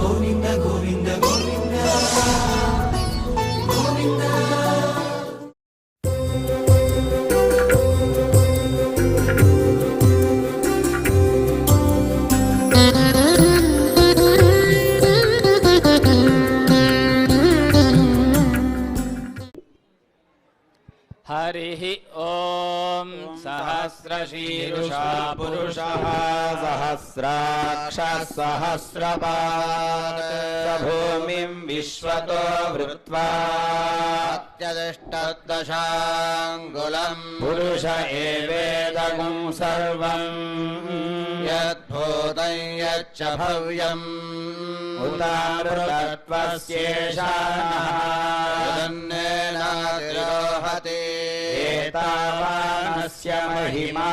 गोविन्द गोविन्द गोविन्द गोविन्द हरिः ॐ सहस्रशीर्षा पुरुषः सहस्राक्षः सहस्रपात् भूमिं विश्वतो वृत्वा अत्यतिष्ठद्दशाङ्गुलम् पुरुष एवेदगं सर्वम् यद्भूतं यच्च भव्यम् उतामृतत्वस्येषान्नेनातिरोहति एतावानस्य महिमा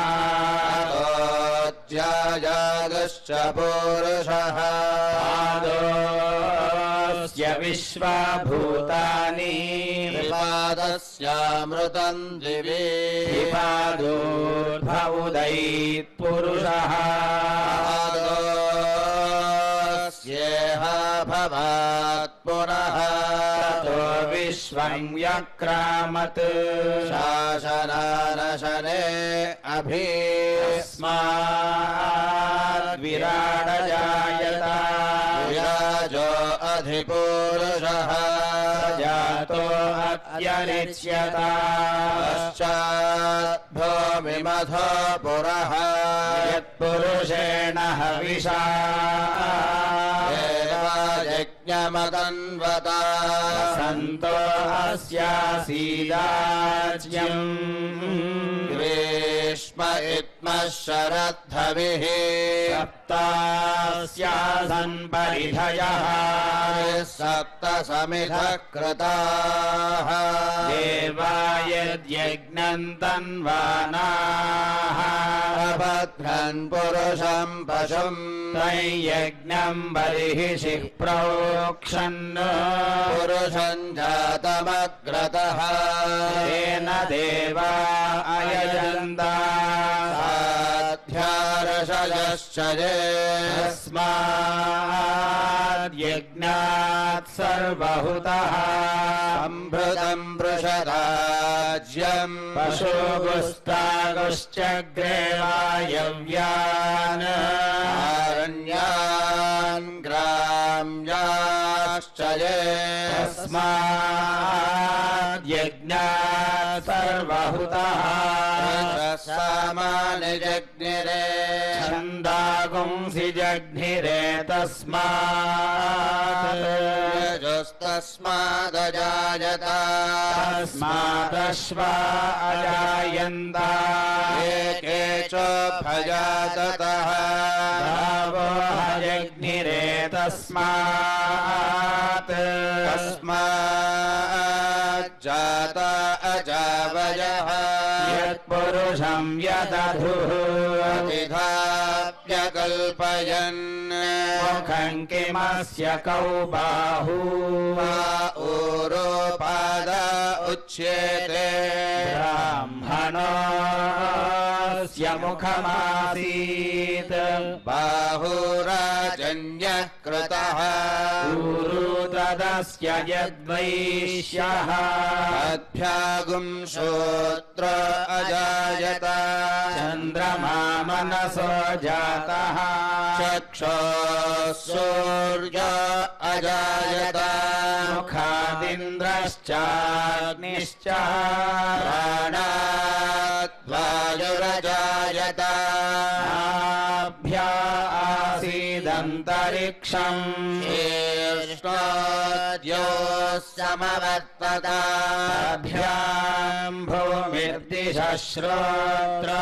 ज्यायागश्च पुरुषः पादोऽस्य विश्वभूतानि पादस्यामृतं दिवि पादोर्भवुदैत् पुरुषः पादोऽस्येह भवात् पुनः ततो विश्वं व्यक्रामत् शासनानशने अभीस्माद् विराड जायत विराजो अधिपुरुषः जातो अत्यरिच्यता पश्चात् भूमिमथो पुरः यत्पुरुषेण हविषा यज्ञमतन्वता सन्तो अस्यासीदाज्यम् ग्रीष्म इत्मः शरद्धविः सप्तास्यासन् परिधयः सप्तसमिधः कृताः देवा यद्यज्ञं तन्वानाः अभद्रन् पुरुषं पशुम् तैयज्ञं बर्हिषिः प्रोक्षन् पुरुषं जातमग्रतः तेन देवा अयजन्ता साध्यार्षयश्च ये तस्माद्यज्ञात् सर्वहुतः अमृतं वृषराज्यं पशुगुस्तागुश्चग्रे वायव्यान् आरण्यान् ग्राम्याश्च ये तस्माद्यज्ञात् सर्वहुतः सामान्यजज्ञिरे छन्दागुंसि जज्ञिरे तस्मादजायत तस्मादश्वा अजायन्ता एके च भजाततः गावो जज्ञिरे तस्मात् जात अजावयः यत्पुरुषं यदधुः अतिधाप्यकल्पयन् मुखं किमस्य कौ बाहू ऊरोपाद उच्यते ब्राह्मणस्य मुखमासीत् बाहुराजन्यः कृतः ऊरु तदस्य यद्वैश्यः अभ्यागुं श्रोत्र अजायत चन्द्रमा मनसो जातः चक्षुः सूर्य अजायत मुखादिन्द्रश्चाग्निश्च प्राणात् वायुरजायत नाभ्या आसीदन्तरिक्षम् ष्टोद्योः समवर्तताभ्यां भूमिर्दिशः श्रोत्रात्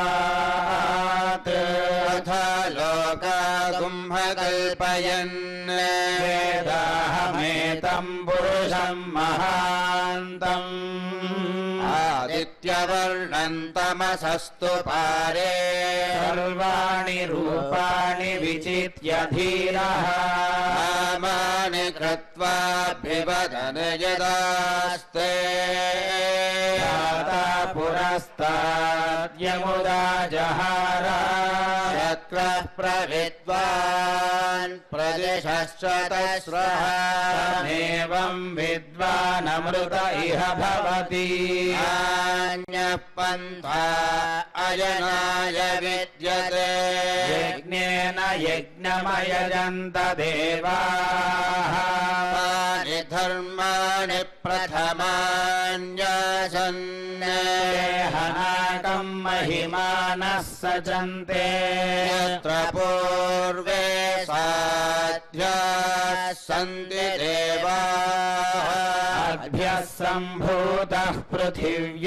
अथ लोकागुम्भकल्पयन् वेदाहमेतं पुरुषं महान्तम् आदित्यवर्णन्तमसस्तु पारे सर्वाणि रूपाणि विचित्य धीरः नामानि कृत्वाभिवदन यदास्ते पुरस्ताद्यमुदा जहार यत्र प्रविद्वान् प्रदिशश्च तस्रः एवं विद्वानमृत इह भवति अन्यः पन्था अयनाय विद्यते यज्ञेन यज्ञमयजन्त देवाः तानि धर्माणि प्रथमान्यासन् हनाकं महिमानः सचन्ते यत्र पूर्वे साध्याः सन्ति देवाः अभ्यः सम्भूतः पृथिव्यैरसाच्च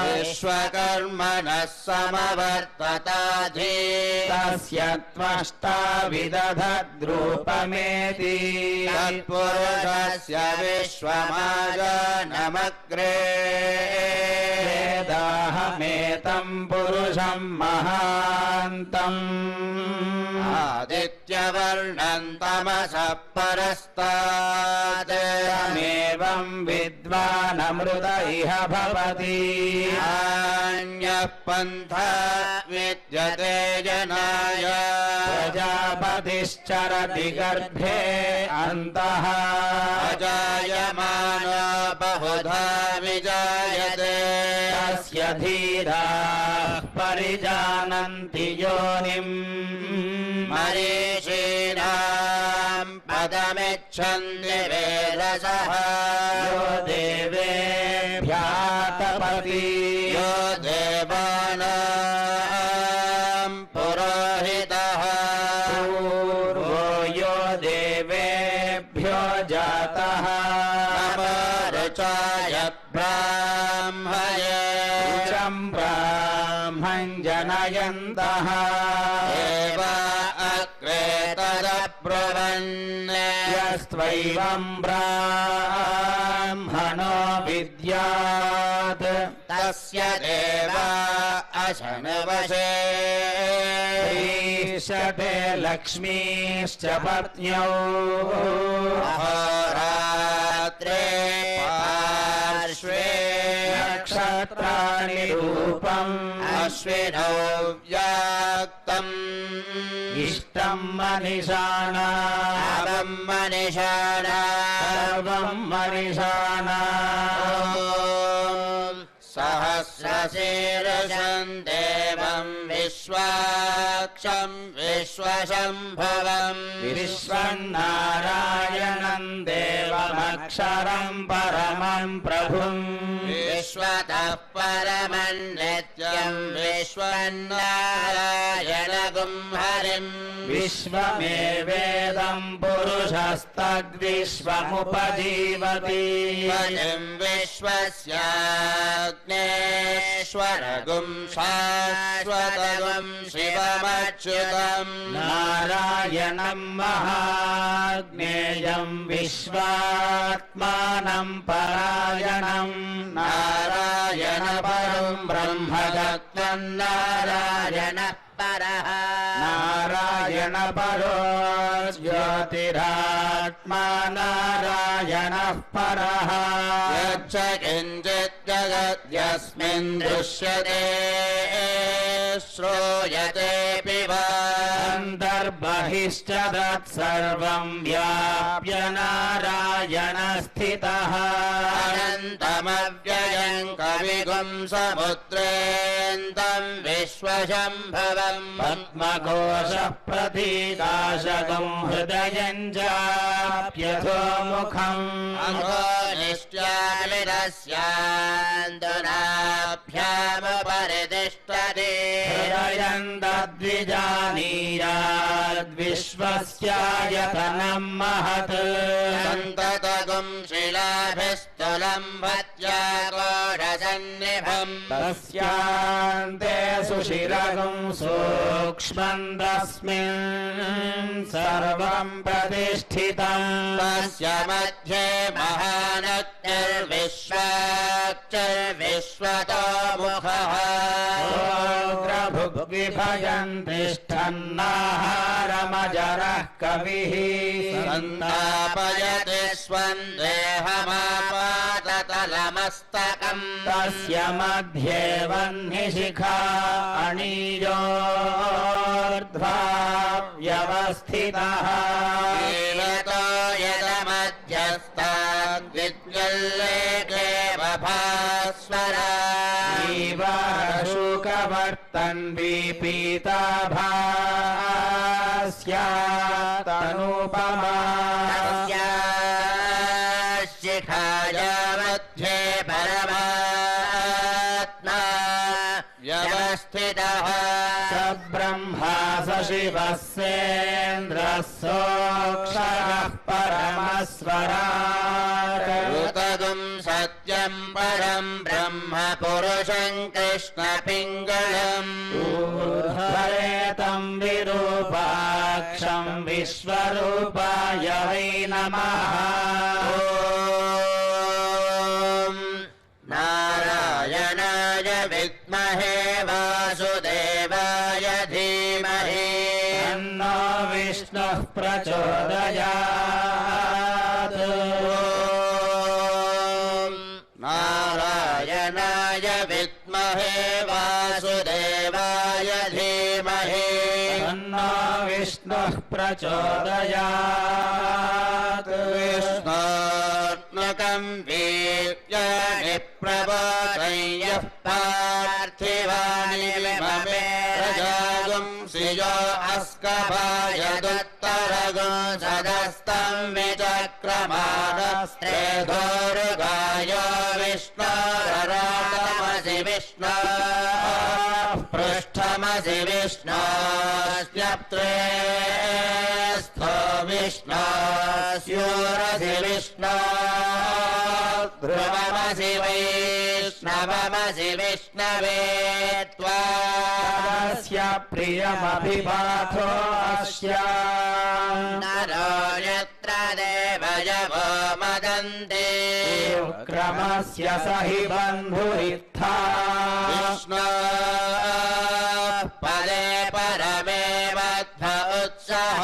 विश्वकर्मणः समवर्तताधि तस्य त्वष्टा विदधद्रूपमेति तत्पुरुषस्य विश्वमाजनमग्रे वेदाहमेतं पुरुषं महान्तम् आदित्यवर्णं तमसः परस्तात् तमेवं विद्वानमृत इह भवति अन्यः पन्था विद्यते जनाय प्रजापतिश्चरति गर्भे अन्तः अजायमानो बहुधा विजायते तस्य धीराः परिजानन्ति योनिम् मरीषीणां पदमिच्छन्ति वेदसः यो देवेभ्यातपति यो देवानां पुरोहितः पूर्वो यो देवेभ्यो जातः अपरुचाय ब्राह्मये चं ब्राह्मं जनयन्तः एव अग्रे तदब्रुवन् यस्त्वैवं ब्राह्मणो विद्यात् तस्य देवा अशनवशे ईशते लक्ष्मीश्च पत्न्यौ अहोरात्रे पार्श्वे नक्षत्राणि रूपम् अश्विनौ व्याक्तम् इष्टं मनिषाणा अवम् मनिषाणा सर्वं मनिषाणा सहस्रशीर्षं देवं विश्वाक्षं विश्वशम्भवम् विश्वन्नारायणं देवमक्षरं परमं प्रभुम् विश्वतः परमं नित्यं विश्वन्नारायणगुं हरिम् विश्वमेवेदं पुरुषस्तद्विश्वमुपजीवति पतिं विश्वस्याग्नेश्वरगुं शाश्वतगुं शिवमच्युतम् नारायणं महाज्ञेयं विश्वात्मानं परायणं नारायण परं ब्रह्म नारायण परः नारायण परो ज्योतिरात्मा नारायणः परः यच्च किञ्चित् जगद्यस्मिन् दृश्यते श्रूयतेऽपि वा अन्तर्बहिश्च तत्सर्वं व्याप्य नारायण स्थितः अनन्तमव्ययं कविगुं समुद्रेन्दं विश्वशम्भवम् पद्मकोशः प्रतीकाशकं हृदयं चाप्यधोमुखम् अघोनिष्ट्यामिरस्यान्दुनाभ्यामुपरितिष्ठति हृदयं तद्विजानीयाद्विश्वस्यायतनं महत् सन्ततगुं शिलाभिस्तुलं भत्या कोशसन्निभम् तस्यान्ते सुशिरगुं सूक्ष्मं तस्मिन् सर्वं प्रतिष्ठितम् तस्य मध्ये महानक्तिर्विश्वाक्षर्विश्वतो मुखः तिष्ठन्नाहारमजरः कविः सन्तापयति स्वं देहमापाततलमस्तकम् तस्य मध्ये वह्निशिखा अणीयोर्ध्वा व्यवस्थितः ीलतो यदमध्यस्ताद्विद्युल्लेखे भास्वरा शुकवर्तन् विपीताभास्यातनुपमा शिखाया मध्ये परमात्मा व्यवस्थितः स ब्रह्मा स शिवः सेन्द्रः सोऽक्षरः परमस्वराट् ऋतगुं सत्यं परं ब्रह्म पुरुषं कृष्णपिङ्गलम् ऊर्ध्वरेतं विरूपाक्षं विश्वरूपाय वै नमः नारायणाय विद्महे वासुदेवाय धीमहि तन्नो विष्णुः प्रचोदयात् नारायणाय विद्महे वासुदेवाय धीमहि तन्नो विष्णुः प्रचोदयात् विष्णोत्मकं वीर्याणि प्रबोधयः पार्थिवानि ममे प्रजागुंसि यो अस्कभायदुत्तरगो सदस्तं विचक्रमाणस्त्रेधोरुगायो विष्णोरराटमसि विष्णो पृष्ठमसि विष्णोऽस्यप्त्रे स्थो विष्णोऽस्योरसि विष्णो ध्रुवमसि वैष्णवमसि विष्णवे त्वास्य प्रियमभिपाथो अस्य नरो यत्र देवयवो मदन्ते क्रमस्य स हि बन्धुरित्था विष्णो पदे परमे बद्ध उत्सः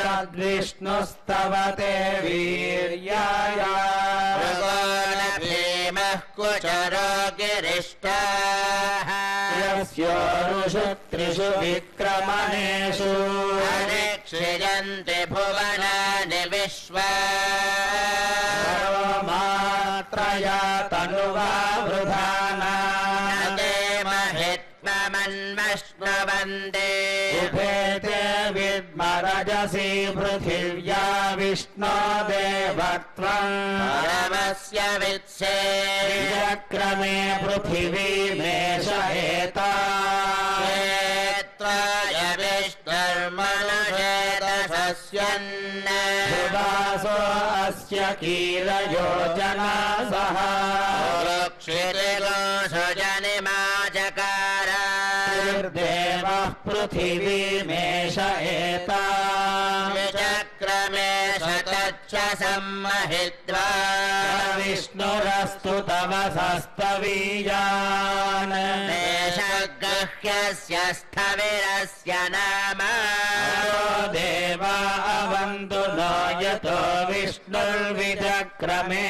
तद्विष्णुस्तवते वीर्याय भीमः कुचरो गिरिष्टाः यस्योरुषु त्रिषु विक्रमणेषु अनिक्षिजन्ति भुवनानि विश्वा मात्रया तनुवा वृधाना ते महित्वमन्वष्णवन्दे उभेते विद्मरजसि पृथिव्या विष्णो देवत्वम् परमस्य वित्से चक्रमे पृथिवीमेष एता क्षेत्राय विष्णुर्मनुषेदशस्यन्न सुदासो अस्य कीलयोजना सह क्षितिगोषजनिमाचकार देवः पृथिवीमेष एता विचक्रमे शतच्च सम्महित्वा विष्णुरस्तु तव सस्तवीयान् देशगह्यस्य स्थविरस्य नाम देवा अवन्तु नो यतो विष्णुर्विचक्रमे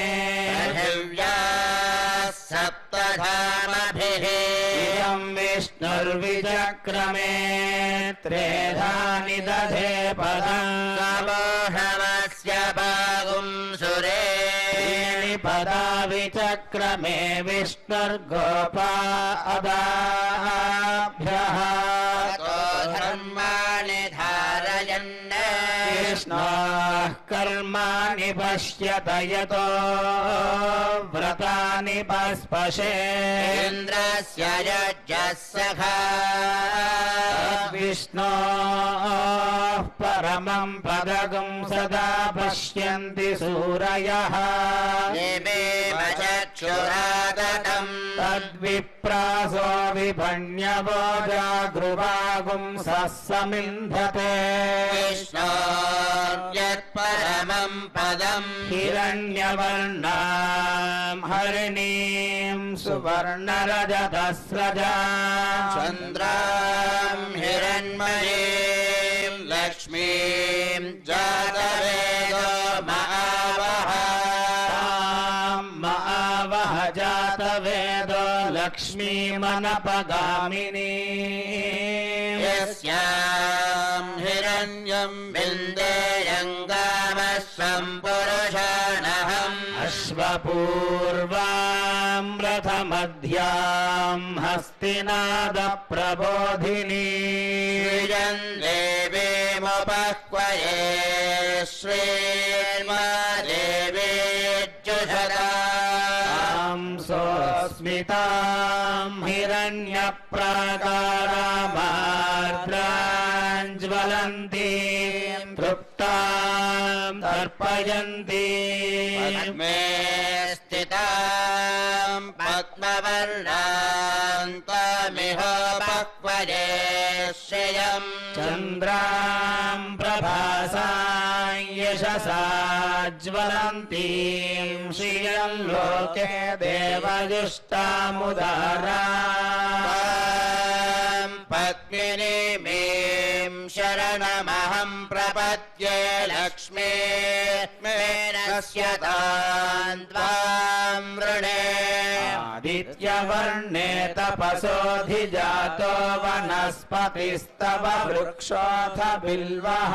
पृथिव्याः सप्तधामभिः इदं विष्णुर्विचक्रमे त्रेधानि दधे पदम् समोहमस्य बाहुं सुरे पदा विचक्रमे विष्णुर्गोपा अदाभ्यः धर्माणि धारयन् विष्णोः कर्माणि पश्यत यतो व्रतानि पस्पशे इन्द्रस्य यज्ञः सखा विष्णोः परमं पदगं सदा पश्यन्ति सूरयः देवेव चक्षुरागतम् तद्विप्रासो विभण्यवो जागृवागुंसः समिन्धते विष्णोर्यत्परमं पदम् हिरण्यवर्णां हरिणीं सुवर्णरजतस्रजा चन्द्रा लक्ष्मीमनपगामिनी यस्यां हिरण्यं विन्देयङ्गामश्वं पुरुषाणहम् अश्वपूर्वां रथमध्यां हस्तिनादप्रबोधिनी श्रियं देवीमुपह्वये श्रीर्मा देवीज्जुषताम् सोऽस्मितां हिरण्यप्राकारामार्द्राञ्ज्वलन्तीं तृप्तां तर्पयन्तीं मे स्थितां पद्मवर्णान्तमिहोपह्वये श्रियम् चन्द्रां प्रभासां यशसा ज्वलन्तीं श्रियं लोके देवजुष्टामुदारां पद्मिनीमीं शरणमहं प्रपद्ये लक्ष्मी मेनस्य तान् त्वां वृणे आदित्यवर्णे तपसोऽधिजातो वनस्पतिस्तव वृक्षोऽथ बिल्वः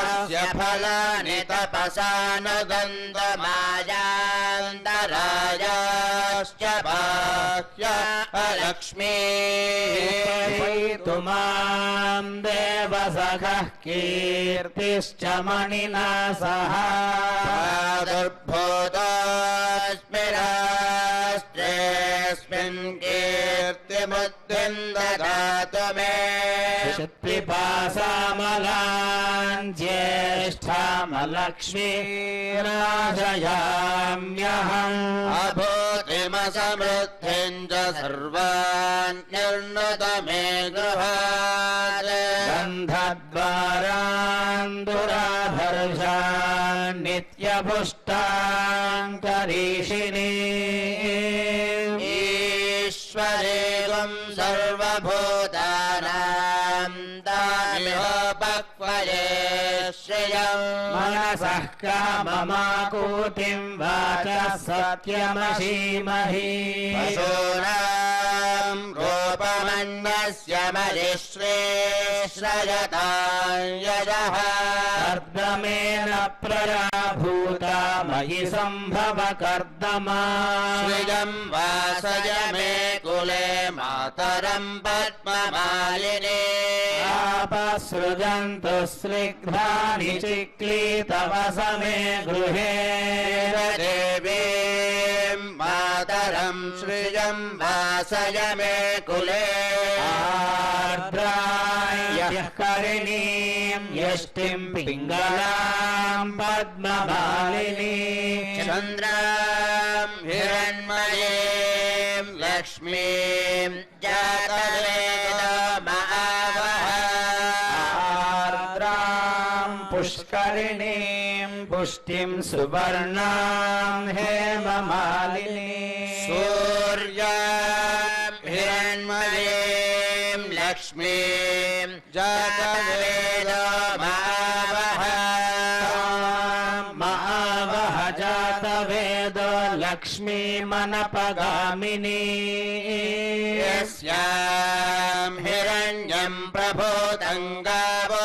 तस्य फलानि तपसानुगन्धमायान्तरायाश्च बाह्य लक्ष्मी तु मां देवसखः कीर्तिश्च मणिना सह दुर्भूतोऽस्मि राष्ट्रेऽस्मिन् कीर्तिमुद्धिं ददातु मे पिपासामलान् ज्येष्ठामलक्ष्मीराजयाम्यहम् अभूतिमसमृद्धिं च सर्वान् निर्णुत मे गृहात् गन्धद्वारान् दुराधर्षान् नित्यपुष्टान्तरीषिणी ईश्वरेवं सर्वभूतानां तामिहोपह्वये श्रियम् मनसः काममाकूतिं वाचः सत्यमशीमहि पशूनां रूपमन्यस्य मरिश्रेश्रयतां यजः कर्दमेन प्रजाभूता मयि सम्भव कर्दमा श्रियं वासय मे कुले मातरं पद्ममालिनी आपसृजन्तु स्निग्धानि चिक्लीतव समे गृहे देवीं मातरं श्रियं वासय मे कुले आर्द्रायः करिणीं यष्टिं पिङ्गलां पद्ममालिनीं चन्द्रां हिरण्मयीं लक्ष्मीं जातवेदमावह आर्द्रां पुष्करिणीं पुष्टिं सुवर्णां हेममालिनीं सूर्यां हिरण्मयीं लक्ष्मीं जातवेदमावह महावह जातवेदो लक्ष्मीमनपगामिनी यस्यां हिरण्यं प्रभूतं गावो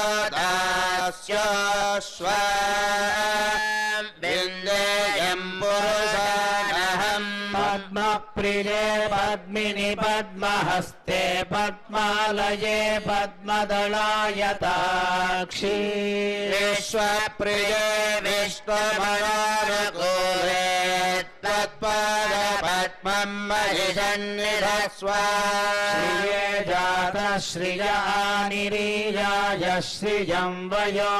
दास्योऽश्वां विन्देयं पुरुषाणहम् पद्मप्रिये पद्मिनि पद्महस्ते पद्मालये पद्मदलायताक्षी विश्वप्रिये विश्वमनोनुकूले तत्पादपद्मं महिषन्निधस्व श्रिये जातः श्रियानिरीयाय श्रियं वयो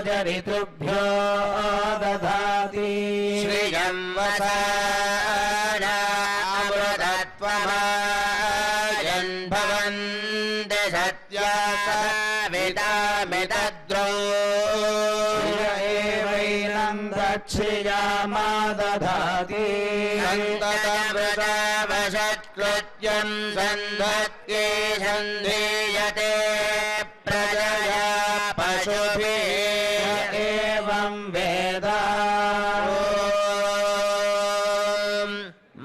जरितुभ्यो दधाति श्रियं वसानामृतत्वमायन् भवन्ति सत्या सवितामितद्रौ एवैनं दक्षियामा दधाति सन्ततमृतावशत्कृत्यं सन्धत्ते सन्धीयते प्रजया पशुभिः एवं वेद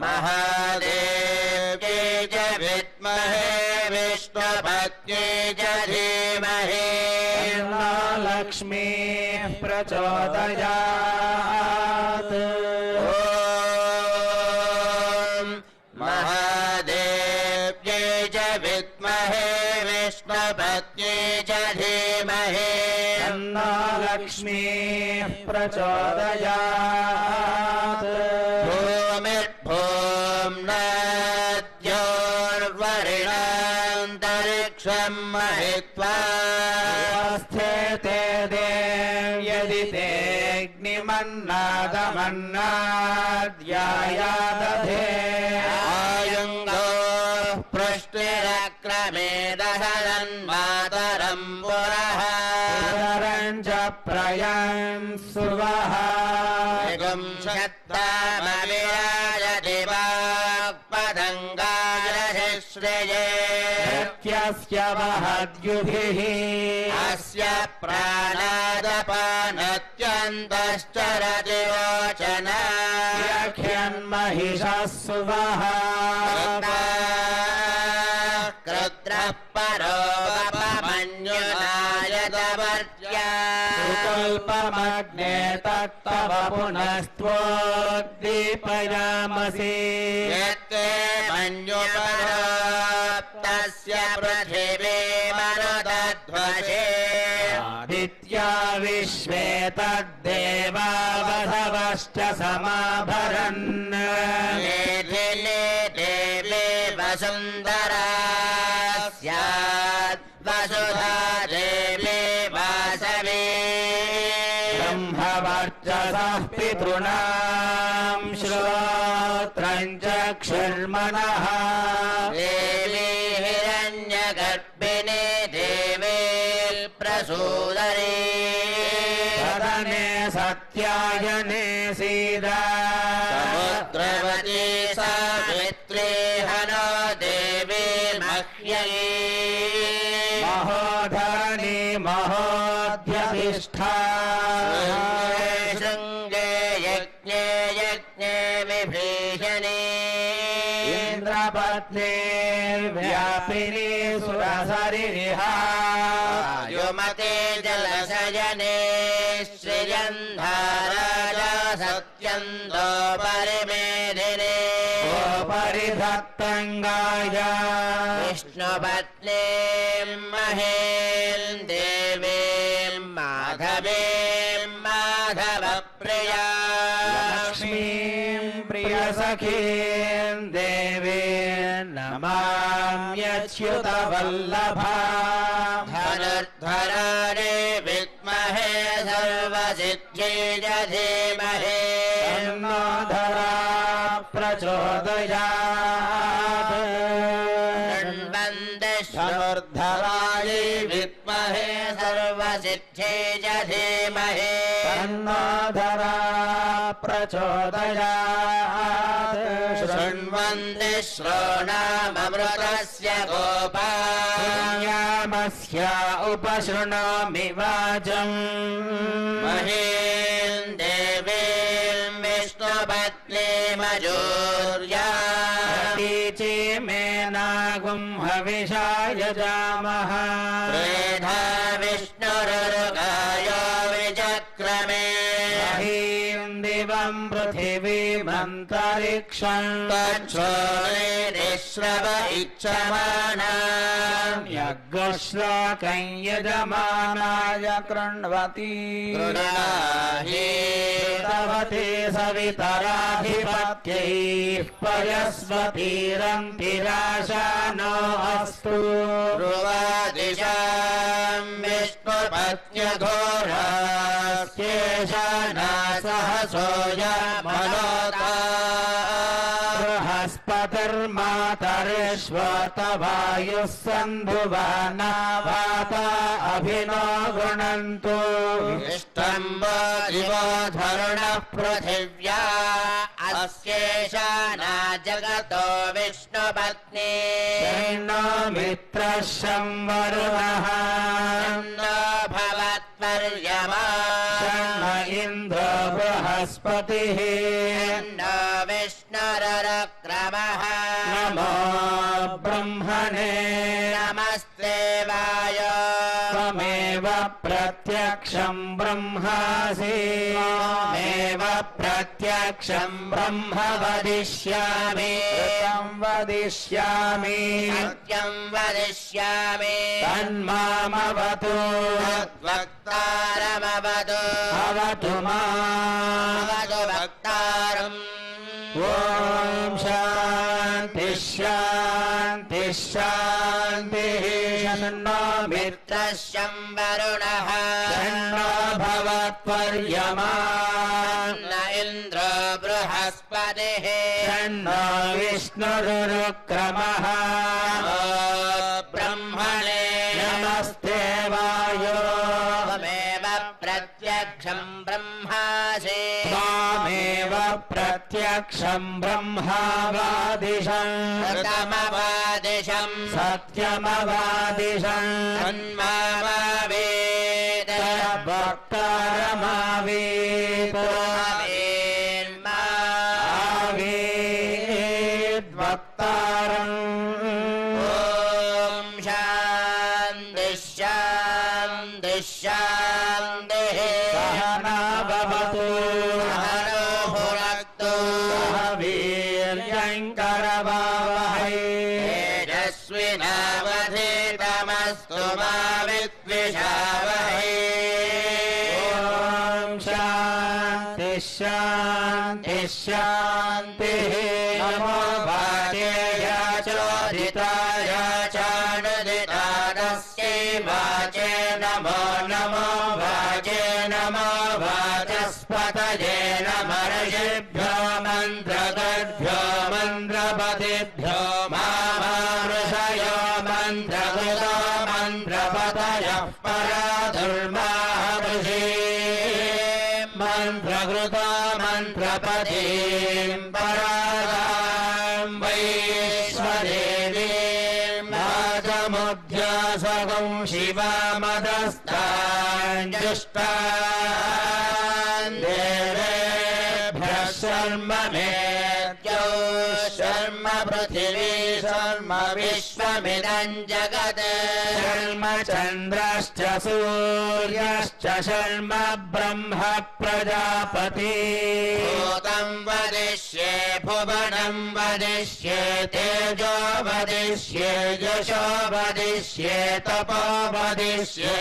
महादेव्यै विद्महे विष्णुपत्नी च धीमहि लक्ष्मीः प्रचोदयात् महादेव्यै च विद्महे विष्णुपत्नी च धीमहि लक्ष्मीः प्रचोदयात् भूमिर्भूम्नाद्योर्वरिणान्तरिक्षं महित्वा स्थिते देव्यदि तेऽग्निमन्नादमन्नाद्यायादधे आयुङ्गो पृष्टिरक्रमे दहरन्मातरं पुरः च प्रयं सुवः शक्तामविराजति वाक्पतङ्गारश्रये नित्यस्य वहद्युभिः अस्य प्राणादपानत्यन्तश्चरति वोचना यख्यन्महिषः सुवः कृद्रः परोपमन्युनायतवर्त्या कल्पमग्ने तत्तव पुनस्त्वोद्दीपयामसि यत्ते मन्युपरोक्तस्य पृथिवी मरुतध्वजे आदित्या विश्वे तद्देवावधवश्च समाभरन् निधिले देवी वसुन्धरा स्यात् वसुधा देवी वासवी ब्रह्मवर्चसः पितॄणां श्रोत्रं चक्षुर्मनः देवी हिरण्यगर्भिणी देवी प्रसूदरी सदने सत्यायने सीदा समुद्रवती सावित्री हनो देवी मह्ययी महोधरणी महोऽध्यतिष्ठा शृङ्गे यज्ञे यज्ञे विभीषणे इन्द्रपत्नी व्यापिनी सुरसरिहा युमते जलसजने श्रियन्धाराजा सत्यन्दो परिमेधिने परिधत्तङ्गाय विष्णुपत्नीं महीं देवीं माधवीं माधवप्रिया लक्ष्मीं प्रियसखीं देवीं नमाम्यच्युतवल्लभा धनुर्धराणे विद्महे सर्वसिद्ध्यै च धीमहि धरा प्रचोदयात् धनुर्धरायै विद्महे सर्वसिद्ध्यै च धीमहि धरा प्रचोदयात् शृण्वन्ति श्रोणाममृतस्य गोपा यामस्य उपशृणोमि वाचम् महीं देवीं विष्णुपत्नीमजूर्या मेनागुं हविषाय जामः प्रेधा विष्णुरुगायो विचक्रमे दिवं पृथिवीमन्तरिक्षं तच्छोरेश्रव इच्छमाना यज्ञश्लोकं यजमानाय कृण्वति कृतवती सवितराधिपत्यैः पयस्वतीरन्तिराशानो अस्तु ब्रुवादिशां विष्णुपत्न्यघोरास्येषाना सहसोऽयमनोता बृहस्पतिर्मातरिष्वतवायुः सन्धुवाना वाता अभिनो गृणन्तु इष्टम्बो दिवो धरुणः पृथिव्या अस्येषाना जगतो विष्णुपत्नी नो मित्रः संवरुणः नो भवत्पर्यमा इन्द्रो बृहस्पतिः नो विष्णुरक्रमः नमो ब्रह्म ब्रह्मणे नमस्ते वाय त्वमेव प्रत्यक्षं ब्रह्मासि त्वमेव प्रत्यक्षं ब्रह्म वदिष्यामि वदिष्यामि सत्यं वदिष्यामि तन्मामवतु वक्तारमवतु अवतु अवतु वक्तारम् ॐ शान्ति शान्ति शान्तिः शन्नो मित्रश्यं वरुणः शन्नो भवत्वर्यमा न इन्द्रो बृहस्पतिः शन्नो विष्णुरुक्रमः ब्रह्मणे नमस्ते वायो त्वमेव प्रत्यक्षं ब्रह्मासि त्वामेव प्रत्यक्षं ब्रह्मावादिशम् ऋतमवादिशं सत्यमवादिशम् तन्मावेद वक्तारमावीत आवीद्वक्तारम् ॐ शान्ति शान्ति शान्तिः सहना भवतु सहनो भुनक्तु सह वीर्यङ्करवावहै तेजस्विनावधीतमस्तु मा विद्विषावहै ॐ शान्ति शान्ति शान्तिः नमो वाचेय चोदिताय चानुदितादस्यै वाचे नमो नमो वाचे नमो वाचस्पतये नमर्षिभ्यो मन्त्रगद्भ्यो मन्त्रपतिभ्यो मामाऋषयो मन्त्रकृतो मन्त्रपतयः पराधुर्माहर्षि मन्त्रकृतो मन्त्रपतिं परागां वैश्वदेवीं मातमुध्यासगं शिवामदस्ताञ्जुष्टान् देवेभ्यः शर्म मेद्यौ शर्म पृथिवी शर्म विश्वमिदं जगत् शर्म चन्द्रश्च सूर्यश्च शर्म ब्रह्म प्रजापति भूतं वदिष्ये भुवनं वदिष्ये तेजो वदिष्ये यशो वदिष्ये तपो वदिष्ये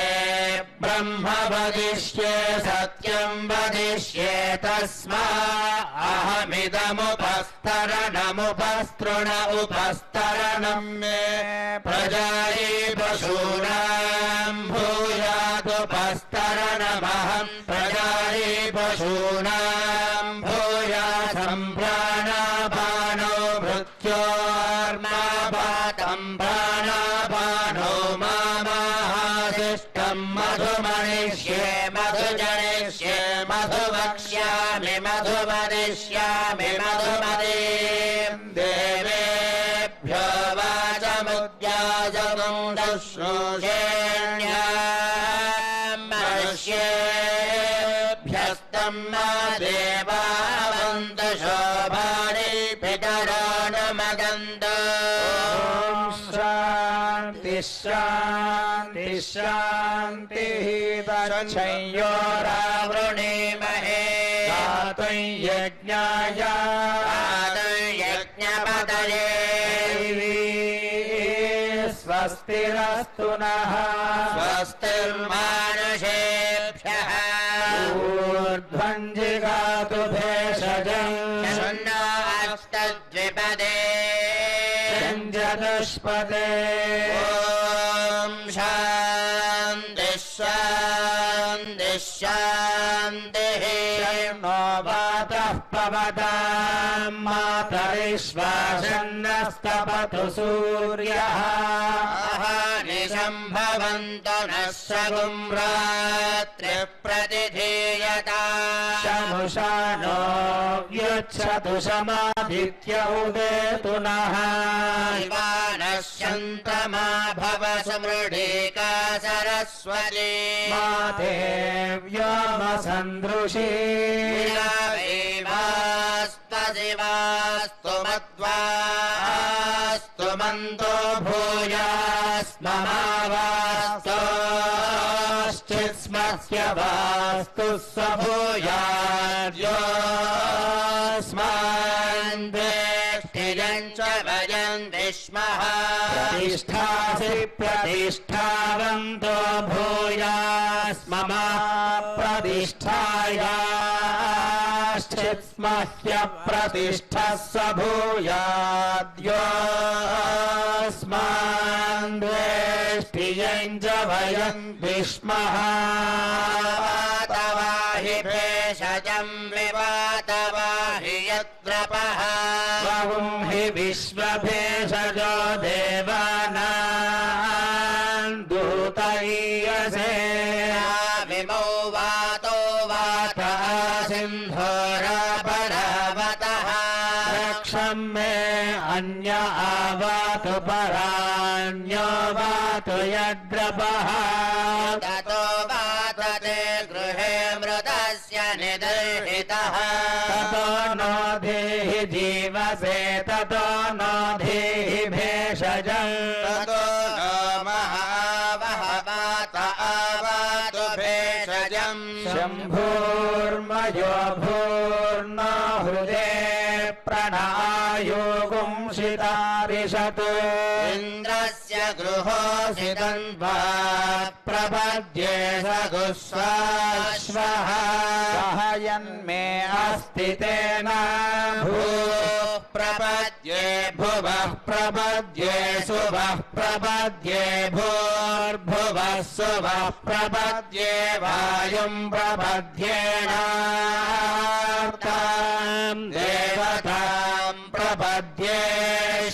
ब्रह्म वदिष्ये सत्यं वदिष्ये तस्मा अहमिदमुपस्तरणमुपस्तृण उपस्तरणं मे प्रजायै पशूनां भूयादुपस्तरणमहं प्रजायै पशूनां भूयासं प्राणापानो मृत्योर्मापातं प्राणापानो मामाहासिष्टं मधुमनिष्ये मधुजनिष्ये मधुवक्ष्यामि मधुवदिष्यामि मधुमदीं देवेभ्यो वाचमुद्याजगुं शुश्रूषेण्यां मनुष्येभ्यस्तं मा देवावन्तु शोभानि पितरो न मदन्तु शान्ति शान्ति शान्तिः संयोरावृणीमहे दातुं यज्ञाय यज्ञपतये स्वस्तिरस्तु नः स्वस्तिर्मानुषेभ्यः ऊर्ध्वं जिगातु भेषजम् शन्नो अस्तद्विपदे चतुष्पदे ॐ शान्ति शान्ति शान्तिः नो वातः पवतां मातरिश्वासन्नस्तपतु सूर्यः निशम्भवन्तु नः सगुं रात्रिप्रतिधीयता शमुषा नो व्युच्छतु समादित्य उदेतु नः शिवानश्यन्तमा भव समृढीका सरस्वती माते व्योमसन्दृशी शिवास्तु मध्वास्तु भवन्तो भूयास्ममावास्तोश्चित्स्मस्य वास्तु स भूयाद्योऽस्मान् द्वेष्टियम् च वयम् विष्मः प्रतिष्ठासि प्रतिष्ठावन्तो भूयास्ममा प्रतिष्ठायाश्चित्स्मह्य प्रतिष्ठः स भूयाद्योऽस्मान् द्वेष्टियम् च वयम् विष्मः वातवाहि भेषजम् विवातवाहि यद्रपः स्वं हि विश्वभेषजो देवानां दूतैयसे विमौ वातो वाता सिन्धोरापरावतः रक्षं मे अन्य आवातु परान्यो वातु यद्रपः ततो वातते गृहे मृतस्य निदर्शितः ततो नो देहि जीवसे ततो नो देहि भेषजम् ततो नो महावह वात आवातु भेषजम् शम्भूर्मयो भूर्न हृदे प्रणायोगुंसितारिषतु इन्द्रस्य गृहोऽसितम् वा प्रपद्ये सगुस्वाश्वः सहयन्मे अस्ति तेन भूः प्रपद्ये भुवः प्रपद्ये सुवः प्रपद्ये भूर्भुवः सुवः प्रपद्ये वायुम् प्रपद्येनार्ताम् देवताम् प्रपद्ये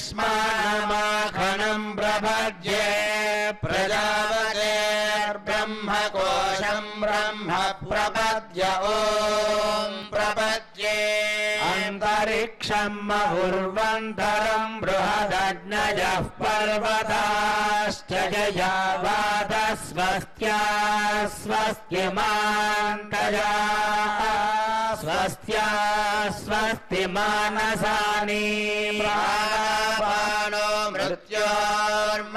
श्मानमाखनम् प्रपद्ये प्रजापतेर्ब्रह्मकोशम् ब्रह्म प्रपद्य ॐ प्रपद्ये अन्तरिक्षम् महुर्वन्तरम् बृहदग्नयः पर्वताश्च जयावादस्वस्त्या स्वस्तिमान्तया स्वस्त्या स्वस्ति मानसानि प्राणापानो मृत्योर्मापातम्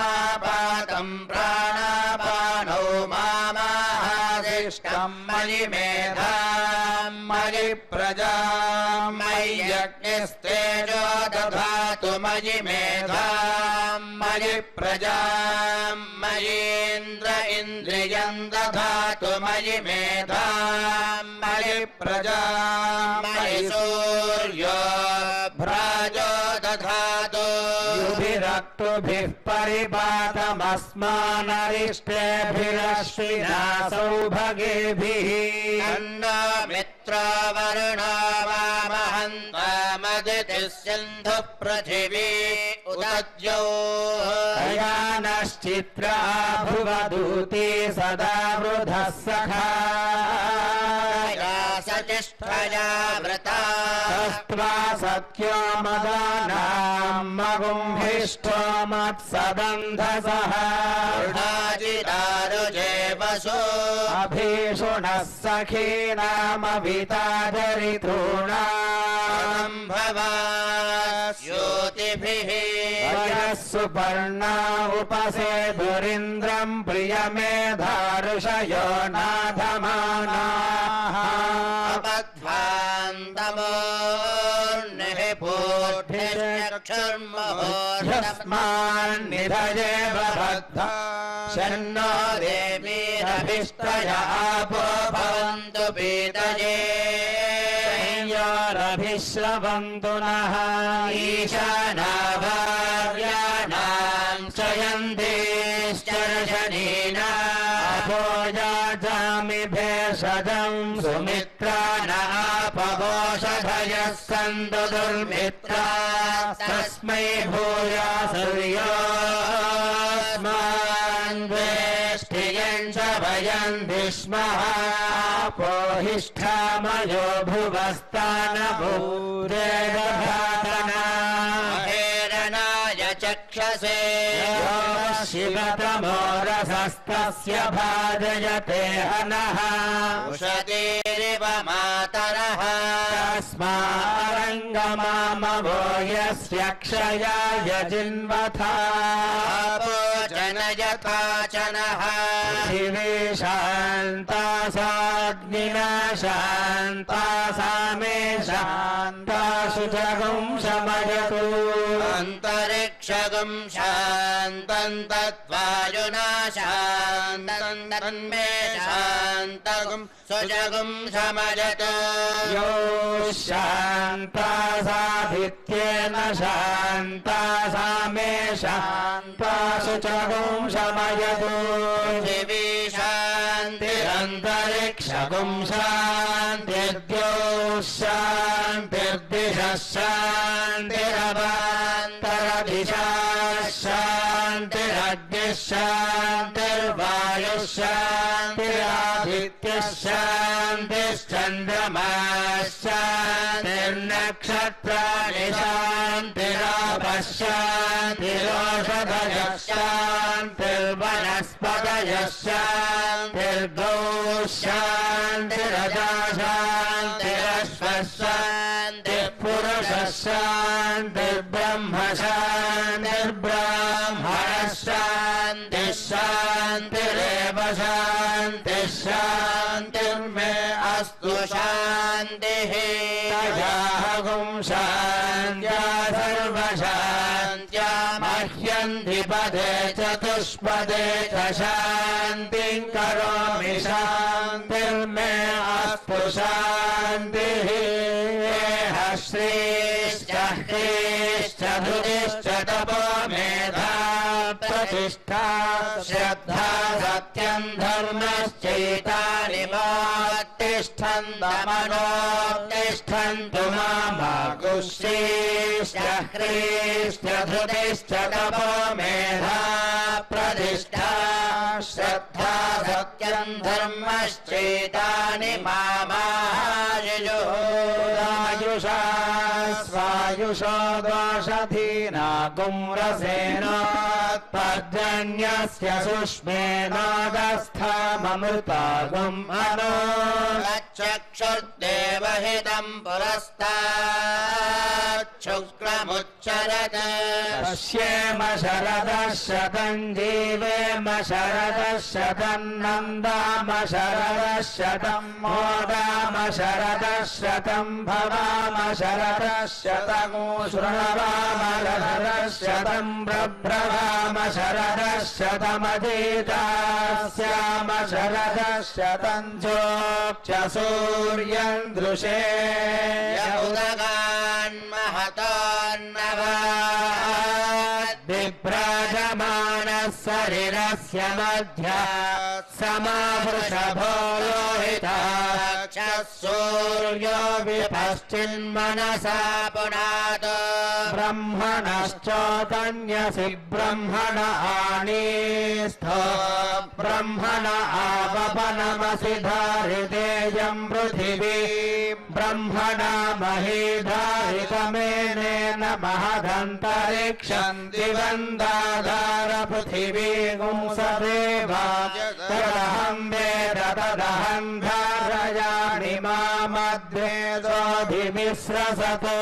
प्राणापानो मामाहादिष्टम् मयि मेधाम् मयि प्रजाम् मयि यज्ञस्तेजो दधातु मयि मेधाम् मयि प्रजाम् मयीन्द्र इन्द्रियम् दधातु मयि मेधाम् मयि प्रजाम् मयि सूर्यो भ्राजो दधातु युभिरक्तुभिः परिपातमस्मानरिष्टेभिरश्विना सौभगेभिः अन्नो मित्रो वरुणो वामहन्तामदितिः सिन्धुः पृथिवी उदद्यौ दयानश्चित्रा भुवदूती सदा वृधः सखा सचिष्ठया वृता तस्त्वा सत्यो मदानाम् मगुम्भिष्टो मत्सदन्धसः ऋणाजिदारुजे वसो अभीषुणः सखीनामवितादरितॄणाम् भवास्योतिभिः वयः सुपर्णा उपसेदुरिन्द्रम् प्रियमेधारुषयो नाधमानाः अपध्वान्तमोर्निः पूर्भिर्मुहूर्तस्मान्निधये बद्धा शन्नो देवीरभिष्टय आपो भवन्तु पीतये योरभिश्रवन्तु नः ईशानाभार्याणाम् चयन्तीश्चर्षणीना अपोजाजामि भेषजम् सुमित्रानापवोषधयः सन्तु दुर्मित्रा तस्मै भूयासुर्योऽस्मान् द्वेष्टियम् च वयम् विष्मः पोहिष्ठामयो भुवस्तानभूरेदधातना हेरणाय चक्षसे शिवतमो रसस्तस्य भाजयते हनः उषतीरिव मातरः तस्मारङ्गमामवो यस्य क्षयाय जिन्वथा जनयथाचनः शिवे शान्ता साग्निना शान्ता सा मे शान्ता शुचगुं शमयतु अन्तरिक्षगुं शान्तं तद्वायुना शान्तं तन्मे शान्तगुं सुजगुं शमयतु यो शान्ता साधित्येन शान्ता सा मे शान्ता शुचगुं शमयतु शिवी शान्तिरन्तरिक्षगुं शान्तिर्द्यो शान्तिर्दिशः शान्तिरवान्तरदिशा शान्तिरग्निः शान्तिर्वायुः शान्तिरादित्यः शान्तिश्चन्द्रमाः शान्तिर्नक्षत्राणि शान्तिरापः शान्तिरोषधयः शान्तिर्वनस्पतयः शान्तिर्गौः शान्तिरजा शान्तिरश्वः शान्तिर्पुरुषः शान्तिर्ब्रह्म शान्तिर्ब्राह्मणः शान्तिः शान्तिरेव शान्तिः शान्तिर्मे अस्तु शान्तिः तयाहगुं शान्त्या सर्वशान्त्या मह्यन्धिपदे चतुष्पदे च शान्तिं करोमि शान्तिर्मे अस्तु शान्तिः येह श्रीश्च ह्रीश्च धृतिश्च तपो मेधा प्रतिष्ठा श्रद्धा सत्यं धर्मश्चैतानि मोत्तिष्ठन्तमनोत्तिष्ठन्तु मामागुश्रीश्च ह्रीश्च धृतिश्च तपो मेधा प्रतिष्ठा श्रद्धा सत्यं धर्मश्चैतानि मामायुषा स्वायुषो दोषधीना गुंरसेनोत्पर्जन्यस्य सुष्मेनागस्थाममृतागुम् अनो चक्षुर्देवहितं पुरस्ताच्छुक्रमुच्चरत् पश्येम शरदः शतं जीवेम शरदः शतं नन्दाम शरदः शतं मोदाम शरदः शतं भवाम शरदः शतं शृणवाम शरदः शतं ब्रभ्रवाम शरदः शतमधीतास्याम शरदः शतं चोक्ष सूर्यं दृशे यौदगान्महतोन्नवात् विभ्राजमानः शरीरस्य मध्या समावृषभो लोहिताक्षः सूर्यो विपश्चिन्मनसा पुनात् ब्रह्मणश्चोदन्यसि ब्रह्मण आनीस्थो ब्रह्मण आवपनमसि धारितेयं पृथिवी ब्रह्मणा मही धारितमेनेन महदन्तरिक्षं दिवन्दाधार पृथिवी गुंसदेवा तदहं वेद तदहं धारयामि मामद्वेदोऽधिमिश्रसतो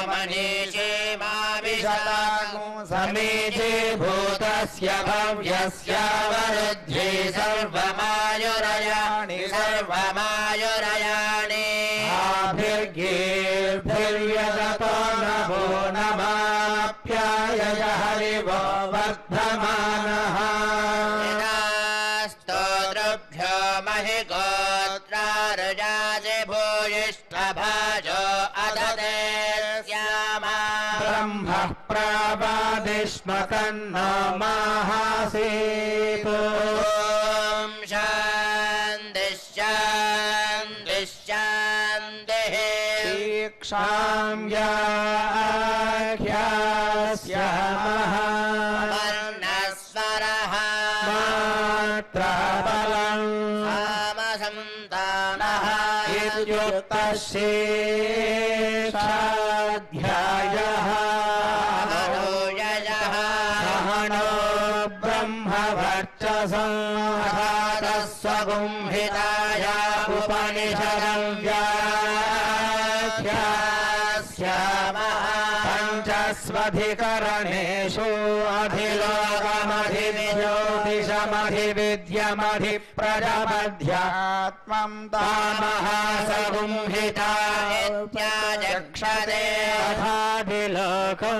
मनीषे समीचे भूतस्य भव्यस्यावरुध्ये सर्वमायुरयाणि सर्वमायुरयाणि आभिर्गीर्भिर्यजतो नभो नमाप्यायय हरिवो वर्धमानः स्तोत्रभ्यो महि गोत्रारुजासि भूयिष्ठभाजो अदते श्यामा ब्रह्मः प्रावादिष्म तन्नो माहासीत् ॐ शान्तिः शान्तिः शान्तिः दीक्षां याख्यास्यामः वर्णस्वरः मात्राबलम् सामसन्तानः इत्युक्तः शेषाध्यायः मनोजयः सहनो ब्रह्मवर्चसंहिताय उपनिषदं व्याख्यास्यामः पञ्चस्वधिकरणेषु अधिलोकमधिज्योतिषमधिविद्यमधिप्रजमध्यात्मं तामहासंहिता इत्याचक्षते तथाधिलोकं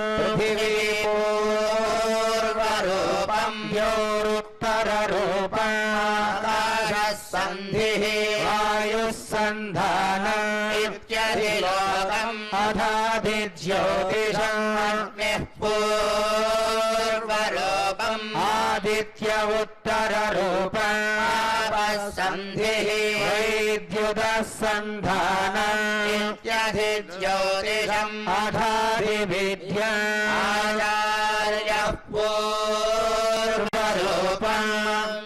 पृथिवीपूर्वरूपं द्योरुत्तररूपम् आकाशः सन्धिः वायुः सन्धानम् इत्यधिलोकम् अथाधिज्योतिषम् अग्निः पूर्वरूपम् आदित्य उत्तररूपम् आपः सन्धिः वैद्युतः सन्धानम् इत्यधिज्योतिषम् अथाधिविद्यम् आचार्यः पूर्वरूपम्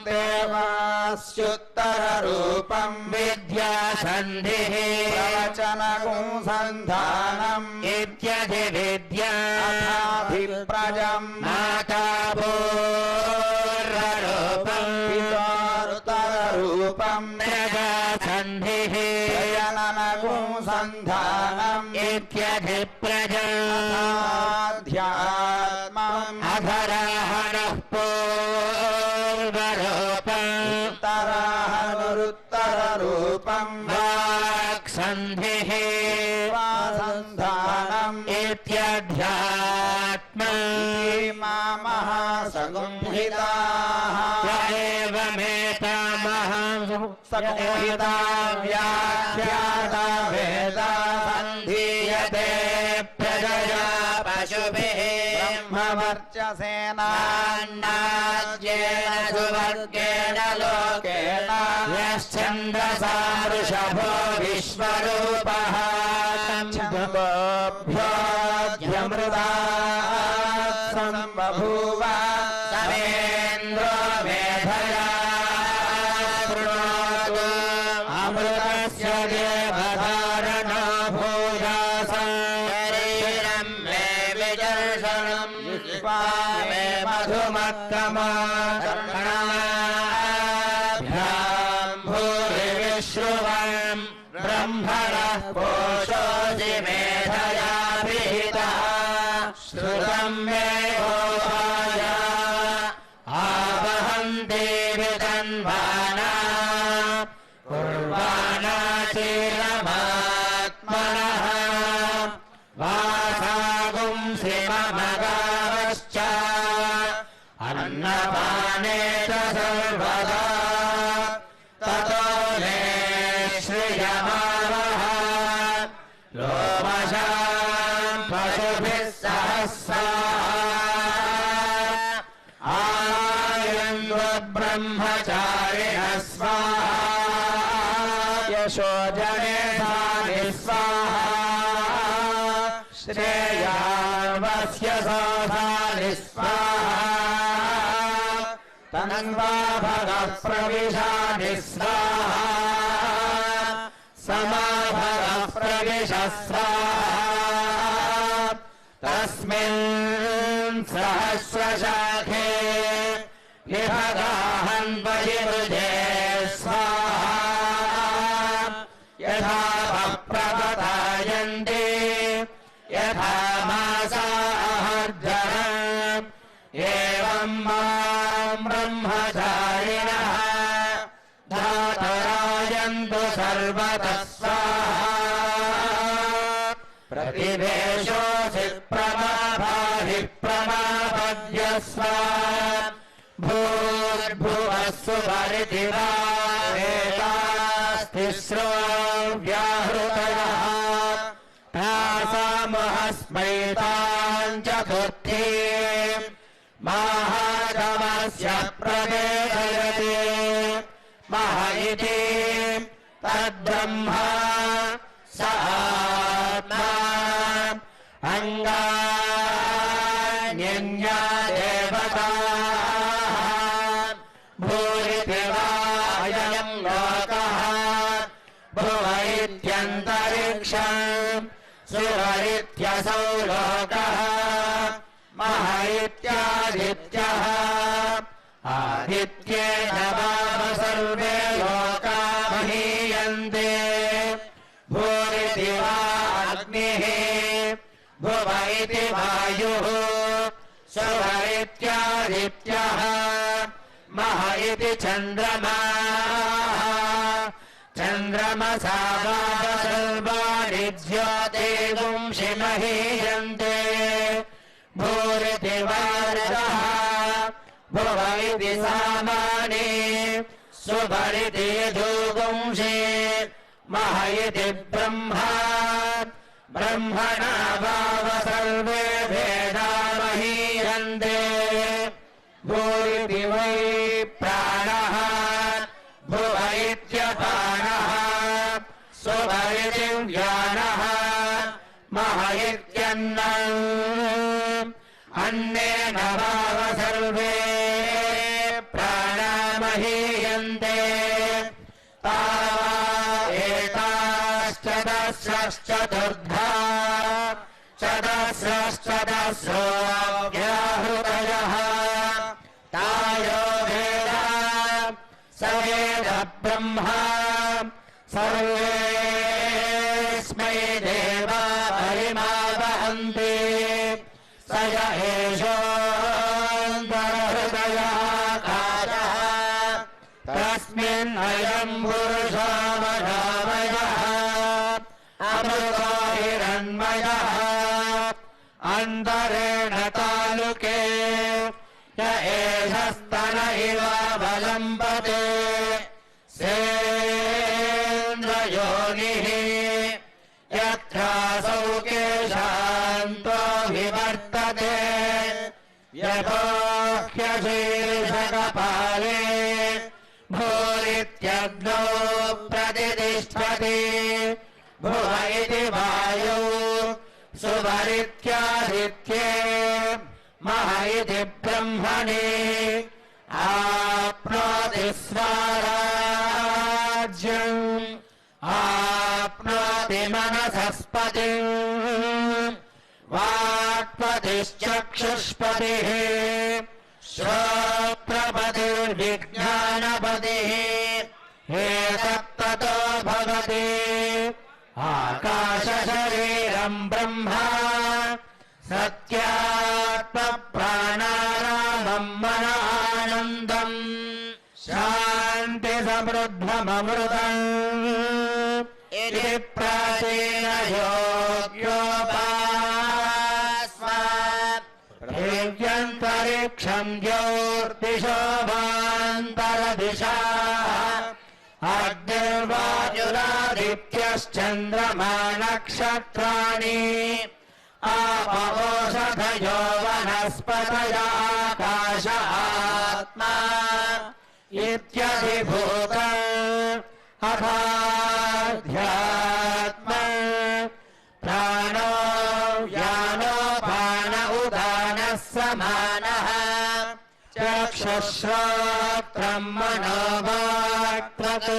देवास्युत्तररूपम् विद्यासन्धिः प्रवचनगुंसन्धानम् इत्यधिविद्याभिप्रजम् माता पूर्वरूपम् पितरुत्तररूपम् प्रजासन्धिः प्रजननगुंसन्धानम् इत्यधिप्रजाध्यात्मम् अधराहनः पूर्वरूपम् उत्तराहनुरुत्तररूपम् वाक्सन्धिः वासन्धानम् इत्यध्यात्मम् महासंहिताः एवमेतामहंसंहिता व्याख्याता वेदा सन्धीयते प्रजया पशुभिः ब्रह्मवर्चसेनान्नाद्येन सुवर्गेण लोकेन यश्चन्द्रसा वृषभो विश्वरूपः छन्दोभ्योऽध्यमृतात् सम्बभूव समेन्द्रो मेधया शृणोतु अमृतस्य देवधारणो भूयासा शरीरम् मे विदर्शनम् जिह्वा मे मधुमत्तमा कर्णाभ्याम् भूरि विश्रुवम् ब्रह्मणः कोशोऽसि मेधया विहितः श्रुतम् मे गोपाय आवहन्ति वितन्वाना कुर्वाणा चीरमात्मनः वासागुंसि मम गावश्च अन्नपाने च सर्वदा ततो मे श्रियमावः लोमशाम् पशुभिः सहस्रा आयन्वब्रह्मचारिणः स्वाहा यशोजने सानि स्वाहा श्रेयावस्य सोधानि स्वाहा तन्वा भगः प्रविशानि स्वाहा समाभगः प्रविश स्वाहा तस्मिन् सहस्रशाखे विभगाहन् बहिरुजे स्वाहा यथा प्रपतायन्ते यथा मासाहर्जनम् एवं मां ब्रह्मचारिणः धातरायन्तु सर्वतः स्वाहा प्रतिवेशोऽसि प्रमाभाहि प्रमापद्यस्व भूर्भुवः सुपरिति वा एतास्तिस्रो व्याहृतयः तासामहस्मैताम् चतुर्थी महागमस्य प्रवेदयते मह इति तद्ब्रह्मा स आत्मा अङ्गान्यन्या देवताः भूरिति वायं लोकः भुव इत्यन्तरिक्षम् सुर इत्यसौ लोकः मह इत्यादित्यः आदित्येन वाव सर्वे लोका महीयन्ते भूरिति वा अग्निः भुव इति वायुः सुव इत्यादित्यः मह इति चन्द्रमाः चन्द्रमसा वाव सर्वाणि ज्योतिर्गुंषि महीयन्ते भूरिति वार्धः भुव इति सामानि सुभ इति यजुगुंषि मह इति ब्रह्मा ब्रह्मणा वाव सर्वे वेदा महीयन्ते भूरिति वै प्राणः भुव इत्यपानः सुभ इति व्यानः मह इत्यन्नम् अन्नेन वाव सर्वे प्राणा महीयन्ते तावा एताश्चतस्रश्चतुर्धा चतस्रश्चतस्रो व्याहृतयः तायो वेदा स वेद ब्रह्मा सर्वेऽस्मै देवा हरिमा वहन्ति स य एषोऽन्तर्हृदयाकाशः तस्मिन् अयम् पुरुषो मनोमयः अमृतो हिरण्मयः अन्तरेण तालुके य एष स्तन इव अवलम्बते सेन्द्रयोनिः यत्रासौ केशान्तो विवर्तते यतोह्यशीर्षकपाले भूरित्यग्नौ प्रतिष्ठति भुव इति वायौ सुभरित्यादित्ये मह इति ब्रह्मणि आप्नोति स्वराज्यम् आप्नोति मनसस्पतिम् वाक्पतिश्चक्षुष्पतिः श्रोत्रपतिर्विज्ञानपतिः एतत्ततो भवति आकाशशरीरम् ब्रह्मा सत्यात्मप्राणानामम् मनानन्दम् शान्तिसमृद्धममृतम् इति प्राचीनयोग्योपास्मा पृथिव्यन्तरिक्षम् ज्योतिषो वान्तरदिशाः अग्निर्वायुरादित्यश्चन्द्रमा नक्षत्राणि आपवोषधयो वनस्पतया आकाश आत्मा इत्यधिभूत अथाध्यात्म प्राणो व्यानो पान उदानः समानः चक्षुश्रोत्रम् मनोवाक्त्वक्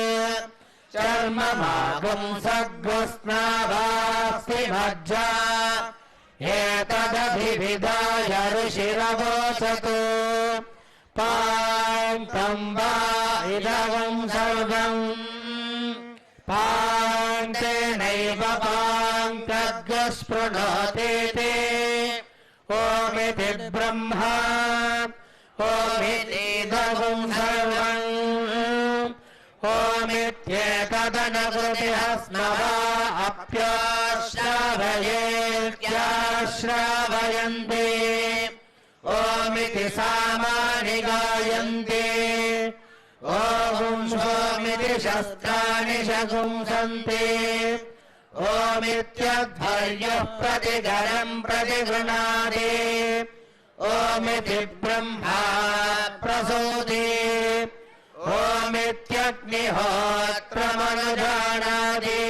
चर्ममागुंसग्स्नावास्ति मज्जा एतदभिविधाय ऋषिरवोचतु पान्तम् वा इदगम् सर्वम् पान्तेनैव पान्तग्स्पृणोतीति ओमिति ब्रह्मा ओमितीदगम् सर्वम् ओमित्येतदनकृतिः स्मवा अप्याश्रावयेत्याश्रावयन्ति ओमिति सामानि गायन्ति ॐ सोमिति शस्त्राणि शगुंसन्ति ओमित्यध्वर्यः प्रतिगणम् प्रतिगृह्णाति ओमिति ब्रह्मा प्रसूति ओमित्यग्निहोत्रमनुजानाति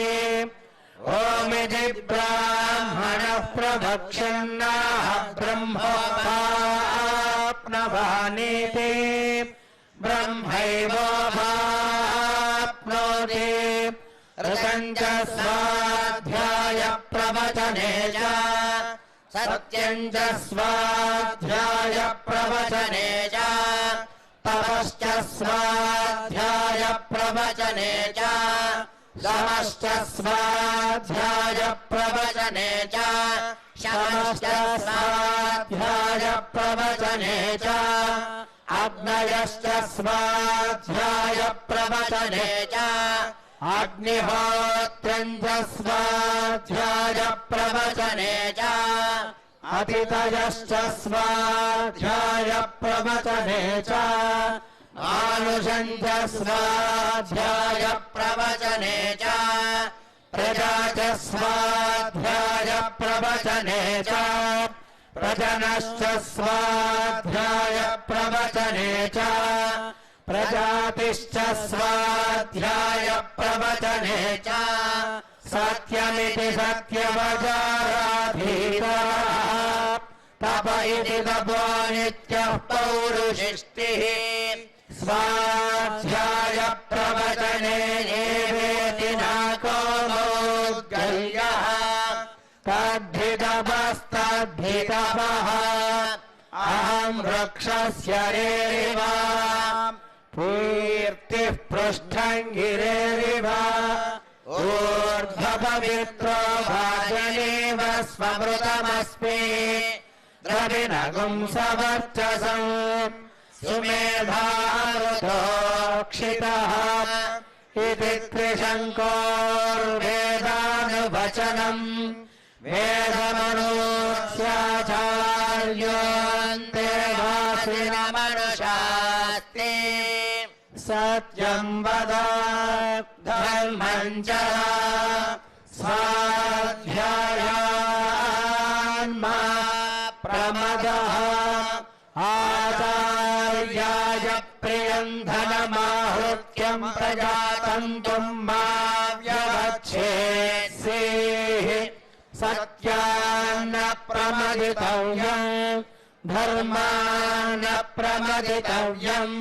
ओमिति ब्राह्मणः प्रभक्षन्नाह ब्रह्मोपाप्नवानीति ब्रह्मैवोपाप्नोति ऋतम् च स्वाध्याय प्रवचने च सत्यम् च स्वाध्याय प्रवचने च तपश्च स्वाध्याय प्रवचने च समश्च स्वाध्याय प्रवचने च शमश्च स्वाध्याय प्रवचने च अग्नयश्च स्वाध्याय प्रवचने च अग्निहोत्रं च स्वाध्याय प्रवचने च अतिथयश्च स्वाध्याय प्रवचने च मानुषं च स्वाध्याय प्रवचने च प्रजा च स्वाध्याय प्रवचने च प्रजनश्च स्वाध्याय प्रवचने च प्रजातिश्च स्वाध्याय प्रवचने च सत्यमिति सत्यवचाराधीतः तप इति तपो नित्यः पौरुषिष्टिः स्वाध्याय प्रवचने एवेति नाको मौद्गल्यः तद्धितपस्तद्धितपः अहं वृक्षस्य रेरिव कीर्तिः पृष्ठं गिरेरिव ऊर्ध्वपवित्रो भाजनेव स्वमृतमस्मि द्रविणगुं सवर्चसं सुमेधामृतोक्षितः इति त्रिशङ्कोर्वेदानुवचनम् वेदमनुष्याचार्योऽन्ते वासिनमनुषास्ते सत्यं वद धर्मं चर स्वाध्यायान्मा प्रमदः आचार्याय प्रियं धनमाहुत्यं प्रजातन्तुं मा व्यवच्छेत्सेः सत्यान्न प्रमदितव्यं धर्मान्न प्रमदितव्यं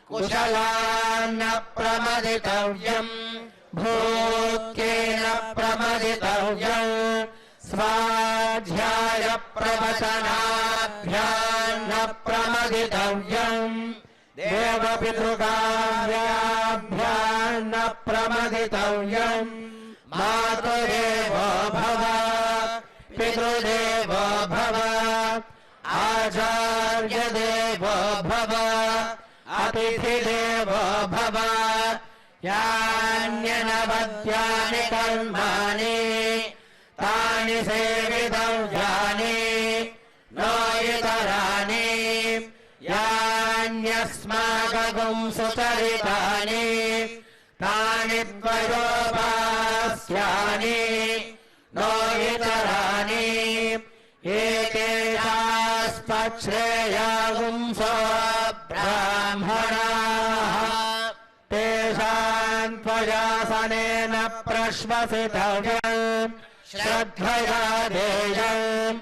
कुशलान्न प्रमदितव्यं भूत्येन प्रमदितव्यं स्वाध्याय प्रवचनाभ्यान्न प्रमदितव्यं देवपितृकार्याभ्यान्न प्रमदितव्यं मातुदेवो भव पितृदेवो भव आचार्यदेवो भव अतिथिदेवो भव यान्यनवद्यानि कर्माणि तानि सेवितव्यानि नो इतराणि यान्यस्माकं सुचरितानि तानि द्वयोपास्यानि नो इतराणि एकेषास्पश्रेयागुंसो ब्राह्मणाः तेषां त्वयासनेन प्रश्वसितव्यम् श्रद्धया देयम्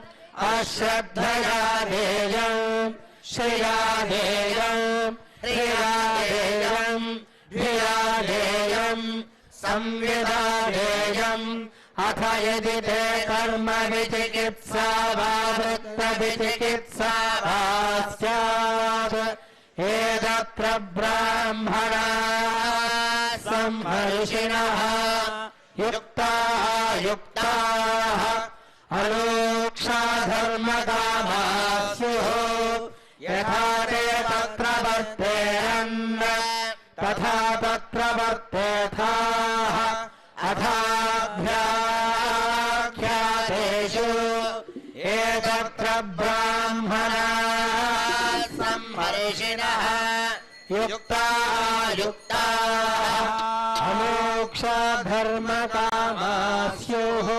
अश्रद्धया देयम् श्रिया देयम् ह्रिया देयम् धिया देयम् संविदा देयम् अथ यदि ते कर्म विचिकित्सा वा वृत्तविचिकित्सा वा स्यात् एतत्र ब्राह्मणाः सम्मर्षिणः युक्ताः अलोक्षाधर्मकामाः स्युः यथा ते तत्र वर्तेरन् तथा तत्र वर्तेथाः अथाभ्याख्यातेषु एतत्र ब्राह्मणाः सम्मर्षिणः युक्ताः अमोक्षधर्मकामाः स्युः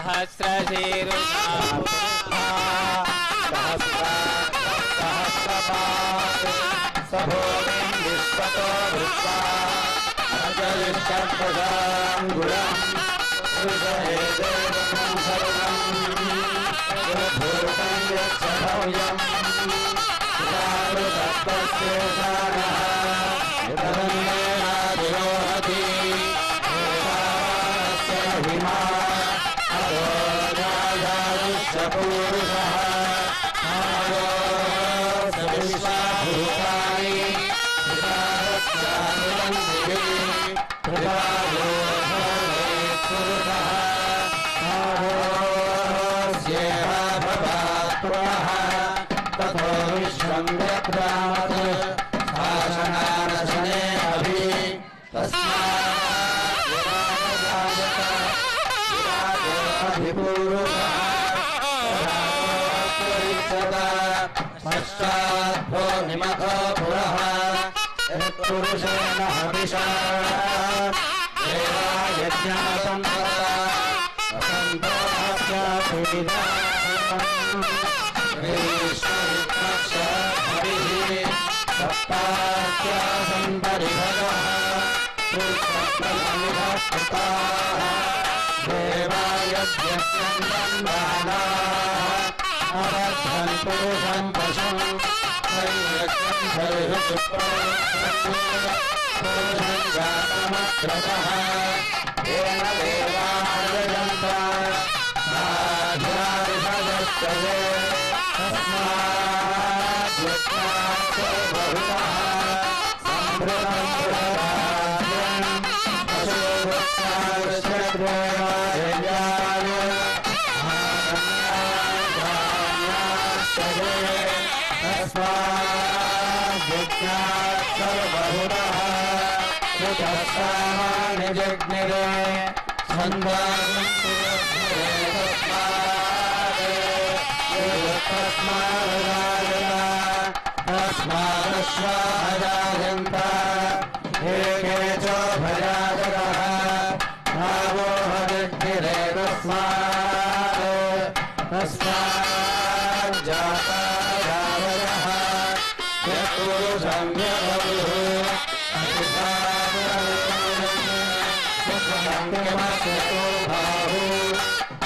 सहस्रशीरुषा सभोमिं विश्वतो भूत्वा अजलिष्टप्रजाङ्गुलम् ऋषभेदेवं शरणम् गुरुभूतं यच्छभव्यम् चारुतत्त्वस्येषाणः यतन्मेनादिरोहति एतावास्य महिमा अधो राजायुष्यपूरुषः आयोस्य विश्वाभूतानि विशारस्यानुलम्बिभिः कृपायो भवेत् पुरुषः आयोस्येह भवात् पुनः ततो विश्वं व्यक्रामत् शासनानशने अभि तस्मात् विराजोऽधिपूरुषः पश्चाद्भो निमखो पुरः यत्पुरुषेण हविषा देवायज्ञासंसदा वसन्तोऽस्याभिधानम् सप्तास्यासन्तरिभगः पुरुषप्रमिधकृताः देवायज्ञम् वन्दानाः अवध्वन् पुरुषं पशुं संयज्ञं पुरुषं जातमग्रतः येन देवार्यजन्त साध्यार्षदस्तये तस्मात् यज्ञास्य बहुतः सम्भृतं पुरराज्यं पशुवृत्तास्य देवाय तस्मात् सर्वहुरः कृतस्तामानि जज्ञिरे तस्मादश्वाजायन्त एके च भजाजगः भावोह जज्ञिरे तस्मात् जाता जावयः यत्पुरुषं व्यभूः अतिसामरतो बाहु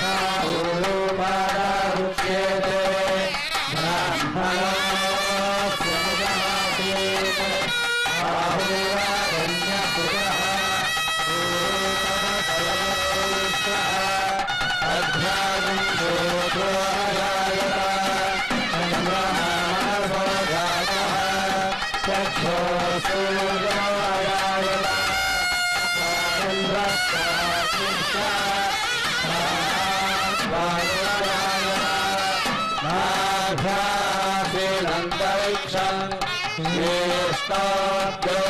बाहुलो पादारुच्येते ब्राह्मणोऽस्य मुदासीत् बाहुरागण्यपुरः पूर्वतमसर्वोत्सः अध्यायं दोषोऽजायत चन्द्रमानसोजातः चक्षुसूर्योऽजायत नाभ्यासीनन्तरिक्षं ज्येष्ठाभ्यो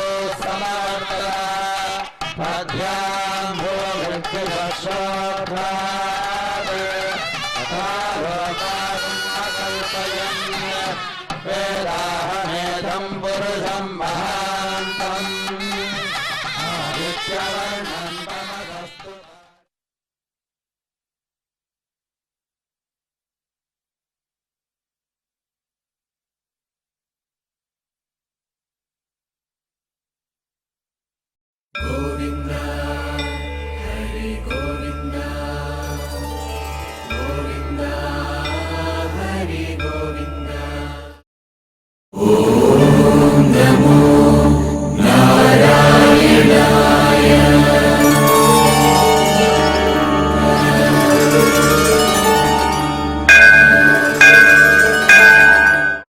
समवर्तता पद्भ्यां भो मृत्युदक्षोभ्या